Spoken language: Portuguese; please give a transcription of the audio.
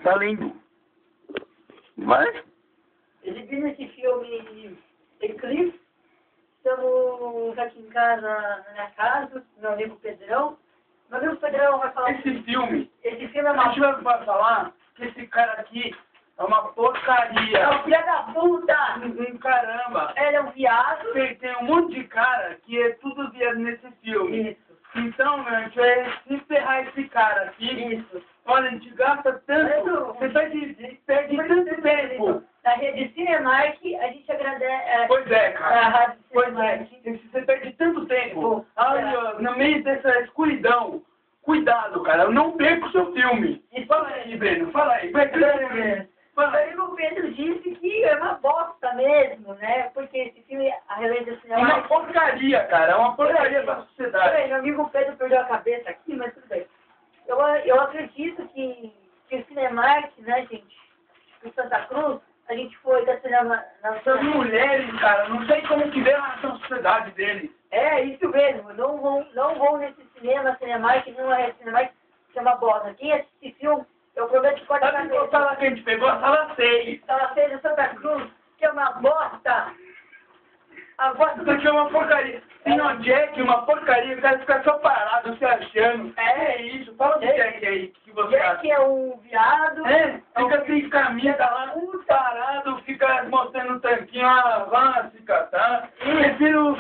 tá lendo. Mas... Exibindo esse filme Eclipse, estamos aqui em casa, na minha casa, meu amigo Pedrão. Meu amigo Pedrão vai falar... Esse filme é a uma... gente vai falar que esse cara aqui é uma porcaria. É um filho da puta! Caramba. Ele é um viado. Tem um monte de cara que é tudo viado nesse filme. Isso. Então, meu, a gente vai se ferrar esse cara aqui. Isso. Olha, a gente gasta tanto, você perde tanto tempo. Na rede Cinemark, a gente agradece... Pois é, a cara. Rádio Pois Cinemark. é, você perde tanto tempo. Pô, Aí, ó, no meio dessa escuridão. Cuidado, cara, eu não perco o seu filme. Isso. Fala aí, Breno, fala aí. Fala O aí. amigo Pedro disse que é uma bosta mesmo, né? Porque esse filme, a Relância É uma Cinemark... porcaria, cara, é uma porcaria pra sociedade. Peraí, meu amigo Pedro perdeu a cabeça aqui, mas tudo bem. Eu acredito que o Cinemark, né, gente, em Santa Cruz, a gente foi da cinema... Essas mulheres, cara, não sei como que vê a sociedade deles. É, isso mesmo. Não vão nesse cinema, Cinemark, não é Cinemark, que é uma bosta. Quem assiste filme, eu prometo que corta a Sabe qual cabeça. sala que a gente pegou? A sala 6. Ela fez em Santa Cruz, que é uma bosta. A bosta Isso aqui é uma porcaria. Tem um Jack, uma porcaria, o cara fica só parado, se achando. É isso, fala do Jack aí, que você acha. Jack é um viado. É, fica sem camisa lá, parado, fica mostrando o tanquinho, ah, vá se catar. Prefiro